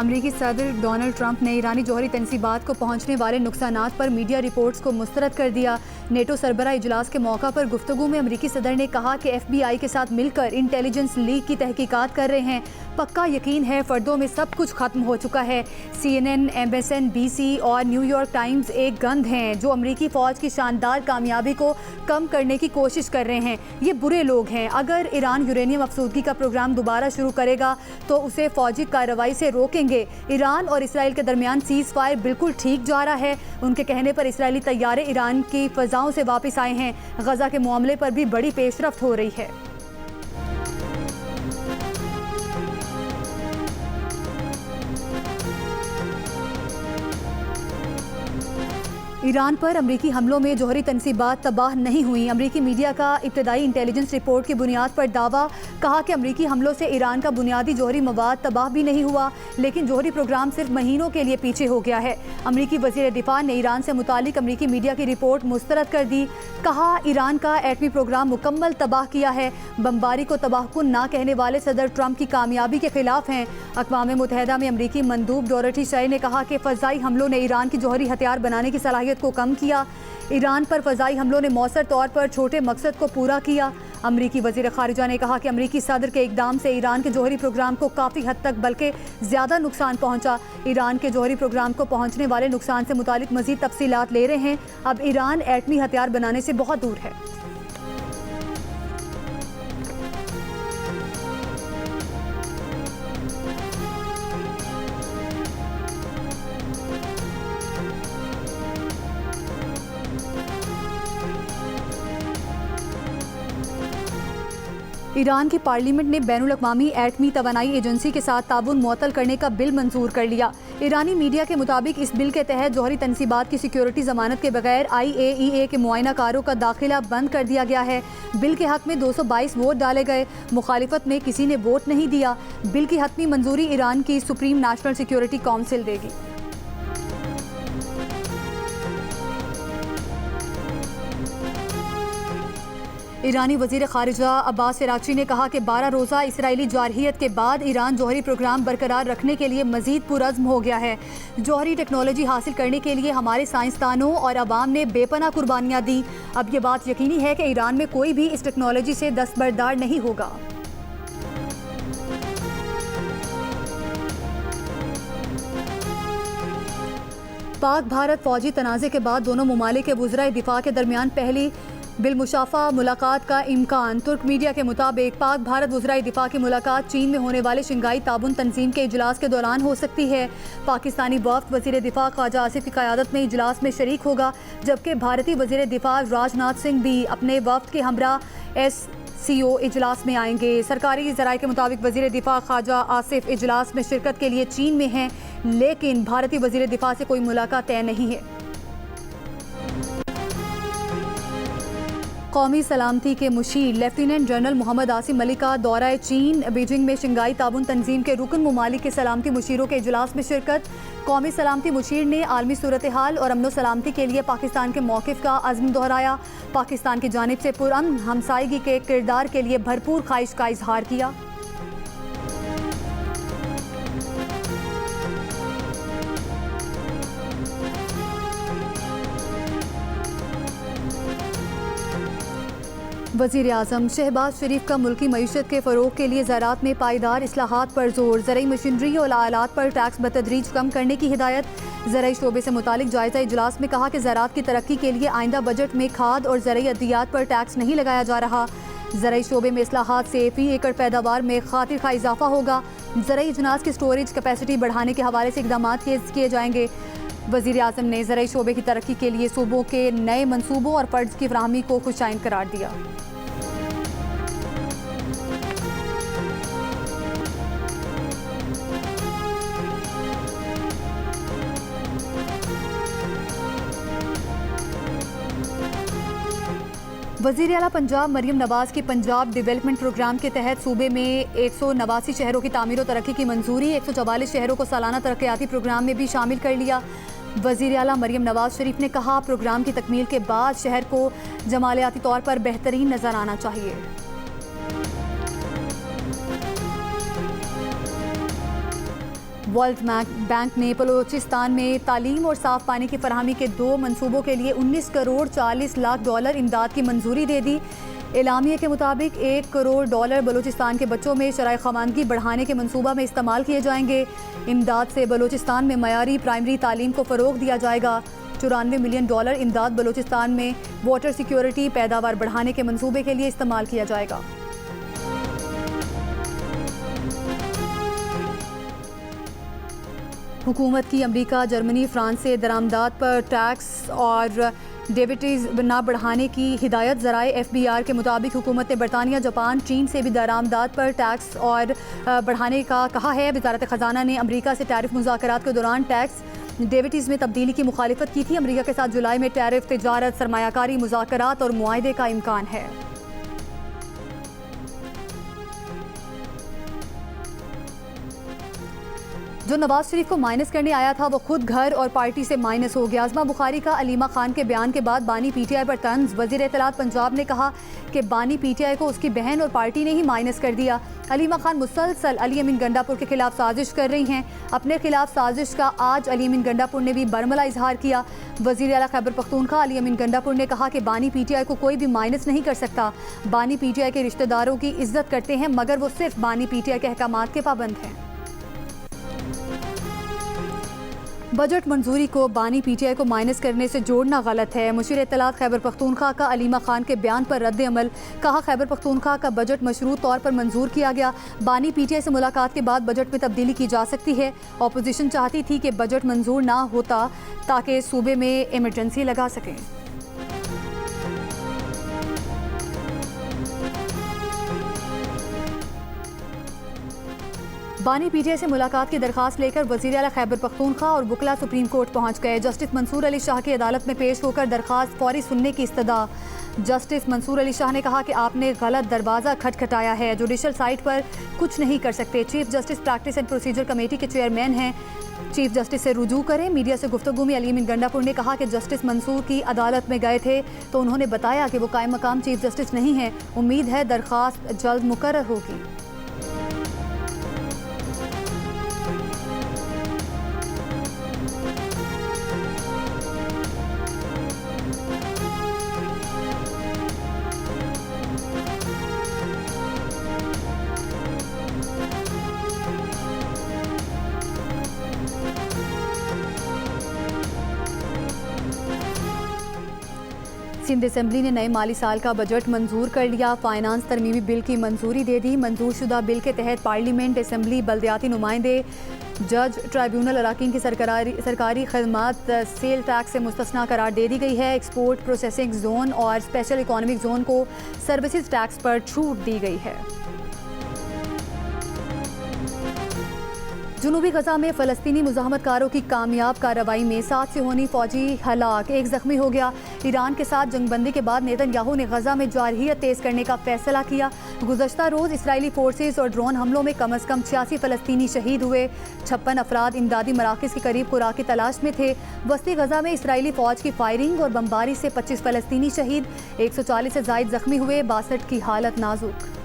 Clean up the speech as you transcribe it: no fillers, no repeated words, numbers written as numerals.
अमरीकी सदर Donald Trump ने ईरानी जौहरी तनसीबात को पहुंचने वाले नुकसानात पर मीडिया रिपोर्ट्स को मुस्तरद कर दिया। नेटो सरबराह इजलास के मौका पर गुफ्तगू में अमरीकी सदर ने कहा कि FBI के साथ मिलकर इंटेलिजेंस लीक की तहकीकात कर रहे हैं। पक्का यकीन है फर्दों में सब कुछ खत्म हो चुका है। CNN, MSNBC और न्यूयॉर्क टाइम्स एक गंध हैं जो अमरीकी फ़ौज की शानदार कामयाबी को कम करने की कोशिश कर रहे हैं। ये बुरे लोग हैं। अगर ईरान यूरेनियम अफसूदगी का प्रोग्राम दोबारा शुरू करेगा तो उसे फ़ौजी कार्रवाई से रोकेंगे। ईरान और इसराइल के दरमियान सीज़ फायर बिल्कुल ठीक जा रहा है। उनके कहने पर इसराइली तैयारे ईरान की फ़ज़ाओं से वापस आए हैं। गज़ा के मामले पर भी बड़ी पेशरफ्त हो रही है। ईरान पर अमरीकी हमलों में जौहरी तनसीबात तबाह नहीं हुई। अमरीकी मीडिया का इब्तदाई इंटेलिजेंस रिपोर्ट की बुनियाद पर दावा, कहा कि अमरीकी हमलों से ईरान का बुनियादी जौहरी मवाद तबाह भी नहीं हुआ, लेकिन जौहरी प्रोग्राम सिर्फ महीनों के लिए पीछे हो गया है। अमरीकी वज़ीर दिफा ने ईरान से मुतालिक अमरीकी मीडिया की रिपोर्ट मुस्तरद कर दी। कहा, ईरान का एटमी प्रोग्राम मुकम्मल तबाह किया है। बमबारी को तबाहकुन ना कहने वाले सदर ट्रंप की कामयाबी के खिलाफ हैं। अक़वाम मुत्तहिदा में अमरीकी मंदूब डोरटी शे ने कहा कि फ़ज़ाई हमलों ने ईरान की जौहरी हथियार बनाने की सलाहियत को कम किया। ईरान पर फ़ज़ाई हमलों ने मौसर तौर पर छोटे मकसद को पूरा किया। अमरीकी वज़ीर ख़ारिजा ने कहा कि अमरीकी सदर के इक़दाम से ईरान के जौहरी प्रोग्राम को काफ़ी हद तक बल्कि ज़्यादा नुकसान पहुँचा। ईरान के जौहरी प्रोग्राम को पहुँचने वाले नुकसान से मुतालिक मज़ीद तफ़सीलात ले रहे हैं। अब ईरान एटमी हथियार बनाने से बहुत दूर है। ईरान की पार्लियामेंट ने बैनुल-अक़वामी एटमी तवानाई एजेंसी के साथ ताबून मुअत्तल करने का बिल मंजूर कर लिया। ईरानी मीडिया के मुताबिक इस बिल के तहत जौहरी तनसीबात की सिक्योरिटी ज़मानत के बगैर IAEA के मुआयनाकारों का दाखिला बंद कर दिया गया है। बिल के हक़ में 222 वोट डाले गए, मुखालिफत में किसी ने वोट नहीं दिया। बिल की हतमी मंजूरी ईरान की सुप्रीम नेशनल सिक्योरिटी काउंसिल देगी। ईरानी वज़ीर ख़ारिजा अब्बास फ़राग़ची ने कहा कि 12 रोज़ा इसराइली जारहियत के बाद ईरान जौहरी प्रोग्राम बरकरार रखने के लिए मज़ीद पुरज़्म हो गया है। जौहरी टेक्नोलॉजी हासिल करने के लिए हमारे साइंसदानों और अवाम ने बेपनाह कुर्बानियाँ दी। अब ये बात यकीनी है कि ईरान में कोई भी इस टेक्नोलॉजी से दस्तबरदार नहीं होगा। पाक भारत फ़ौजी तनाज़े के बाद दोनों ममालिक के वज़राए दिफ़ा के दरमियान पहली बिलमुशाफ़ा मुलाकात का इम्कान। तुर्क मीडिया के मुताबिक पाक भारत वज़राए दिफ़ा की मुलाकात चीन में होने वाले शंघाई ताबून तंजीम के इजलास के दौरान हो सकती है। पाकिस्तानी वफ़द वज़ीर दिफ़ा ख्वाजा आसिफ की क़यादत में इजलास में शरीक होगा, जबकि भारतीय वज़ीर दिफ़ा राजनाथ सिंह भी अपने वफ़द के हमरा SCO इजलास में आएंगे। सरकारी ज़राए के मुताबिक वज़ीर दिफ़ा ख्वाजा आसिफ इजलास में शिरकत के लिए चीन में हैं, लेकिन भारतीय वज़ीर दिफ़ा से कोई मुलाकात तय नहीं है। कौमी सलामती के मुशीर लेफ्टिनेंट जनरल मोहम्मद आसिम मलिक का दौरा चीन। बीजिंग में शंघाई ताबून तंजीम के रुकन ममालिक के सलामती मुशीरों के इजलास में शिरकत। कौमी सलामती मुशीर ने आलमी सूरत हाल और अमन सलामती के लिए पाकिस्तान के मौक़िफ़ का अज़्म दोहराया। पाकिस्तान की जानिब से पुरअमन हमसायगी के किरदार के लिए भरपूर ख्वाहिश का इजहार किया। वज़ीर-ए-आज़म शहबाज शरीफ का मुल्की मईशत के फ़रोग़ के लिए ज़राअत में पायदार इस्लाहात पर जोर। ज़रई मशीनरी और आलात पर टैक्स बतदरीज कम करने की हिदायत। ज़रई शोबे से मुतालिक जायज़ा इजलास में कहा कि ज़राअत की तरक्की के लिए आइंदा बजट में खाद और ज़रई अद्वियात पर टैक्स नहीं लगाया जा रहा। ज़रई शोबे में इस्लाहात से फ़ी एकड़ पैदावार में खातिर खा इजाफा होगा। ज़रई अजनास की स्टोरेज कैपेसिटी बढ़ाने के हवाले से इक़दाम किए जाएंगे। वज़ीर-ए-आज़म ने ज़रई शोबे की तरक्की के लिए सूबों के नए मनसूबों और फ़र्ज़ की फ़राहमी को खुशाइन करार दिया। वज़ीर आला पंजाब मरियम नवाज़ की पंजाब डेवलपमेंट प्रोग्राम के तहत सूबे में 189 शहरों की तामीर और तरक्की की मंजूरी। 144 शहरों को सालाना तरक्याती प्रोग्राम में भी शामिल कर लिया। वज़ीर आला मरियम नवाज़ शरीफ ने कहा, प्रोग्राम की तकमील के बाद शहर को जमालियाती तौर पर बेहतरीन नज़र आना चाहिए। वर्ल्ड बैंक ने बलोचिस्तान में तालीम और साफ पानी की फराहमी के 2 मनसूबों के लिए 19 करोड़ 40 लाख डॉलर इमदाद की मंजूरी दे दी। एलामिया के मुताबिक 1 करोड़ डॉलर बलोचिस्तान के बच्चों में शराय ख़वानगी बढ़ाने के मंसूबा में इस्तेमाल किए जाएंगे। इमदाद से बलोचिस्तान में मयारी प्राइमरी तालीम को फ़रोग दिया जाएगा। 94 मिलियन डॉलर इमदाद बलोचिस्तान में वाटर सिक्योरिटी पैदावार बढ़ाने के मंसूबे के लिए इस्तेमाल किया जाएगा। हुकूमत की अमेरिका, जर्मनी, फ्रांस से दरामदात पर टैक्स और डेबिटीज न बढ़ाने की हिदायत। ज़राए FBR के मुताबिक हुकूमत ने बरतानिया, जापान, चीन से भी दरामदात पर टैक्स और बढ़ाने का कहा है। वज़ारत ख़जाना ने अमेरिका से टैरिफ मुज़ाकरात के दौरान टैक्स डेबिटीज़ में तब्दीली की मुखालिफत की थी। अमेरिका के साथ जुलाई में टैरिफ, तिजारत, सरमायाकारी मुज़ाकरात और मुआहदे का इम्कान है। जो नवाज शरीफ को माइनस करने आया था वो खुद घर और पार्टी से माइनस हो गया। आज़मा बुखारी का अलीमा खान के बयान के बाद बानी PTI पर तंज। वज़ीर इत्तलात पंजाब ने कहा कि बानी PTI को उसकी बहन और पार्टी ने ही माइनस कर दिया। अलीमा खान मुसलसल अली अमीन गंडापुर के खिलाफ साजिश कर रही हैं। अपने खिलाफ साजिश का आज अली अमीन गंडापुर ने भी बरमला इजहार किया। वज़ीर आला खैबर पख्तूनख्वा अली अमीन गंडापुर ने कहा कि बानी PTI को कोई भी माइनस नहीं कर सकता। बानी PTI के रिश्तेदारों की इज्जत करते हैं मगर वो सिर्फ बानी PTI के अहकामात के पाबंद हैं। बजट मंजूरी को बानी PTI को माइनस करने से जोड़ना गलत है। मुशीर इत्तलात खैबर पख्तूनख्वा का अलीमा खान के बयान पर रद्द अमल। कहा, खैबर पख्तूनख्वा का बजट मशरूत तौर पर मंजूर किया गया। बानी PTI से मुलाकात के बाद बजट में तब्दीली की जा सकती है। अपोजिशन चाहती थी कि बजट मंजूर ना होता ताकि सूबे में इमरजेंसी लगा सकें। बानी PTI से मुलाकात की दरखास्त लेकर वज़ीर आला खैबर पख्तूनख्वा और वकला सुप्रीम कोर्ट पहुंच गए। जस्टिस मंसूर अली शाह की अदालत में पेश होकर दरखास्त फौरी सुनने की इस्तदा। जस्टिस मंसूर अली शाह ने कहा कि आपने गलत दरवाज़ा खटखटाया है, जुडिशल साइट पर कुछ नहीं कर सकते। Chief justice practice and procedure committee के चेयरमैन हैं, चीफ जस्टिस से रुजू करें। मीडिया से गुफ्तगू में अली अमीन गंडापुर ने कहा कि जस्टिस मंसूर की अदालत में गए थे तो उन्होंने बताया कि वो कायम मकाम चीफ जस्टिस नहीं हैं। उम्मीद है दरखास्त जल्द मुकर्रर होगी। सिंध असेंबली ने नए माली साल का बजट मंजूर कर लिया। फाइनेंस तरमीमी बिल की मंजूरी दे दी। मंजूर शुदा बिल के तहत पार्लियामेंट, असेंबली, बल्दियाती नुमाइंदे, जज, ट्राइब्यूनल अराकीन की सरकारी खदमात सेल टैक्स से मुस्तस्ना करार दे दी गई है। एक्सपोर्ट प्रोसेसिंग जोन और स्पेशल इकोनॉमिक जोन को सर्विसेज टैक्स पर छूट दी गई है। जुनूबी गजा में फ़लस्तीनी मुज़ाहमतकारों की कामयाब कार्रवाई में 7 सिहोनी फौजी हलाक, 1 ज़ख्मी हो गया। ईरान के साथ जंगबंदी के बाद नेतन्याहू ने गजा में जारहियत तेज़ करने का फैसला किया। गुज़श्ता रोज़ इसराइली फोर्सेज और ड्रोन हमलों में कम अज़ कम 86 फ़लस्तीनी शहीद हुए। 56 अफराद इमदादी मराकज़ के करीब खुराक की तलाश में थे। वस्ती गजा में इसराइली फ़ौज की फायरिंग और बमबारी से 25 फ़लस्तीनी शहीद, 140 से ज़ायद ज़ख्मी हुए। 62 की हालत नाजुक।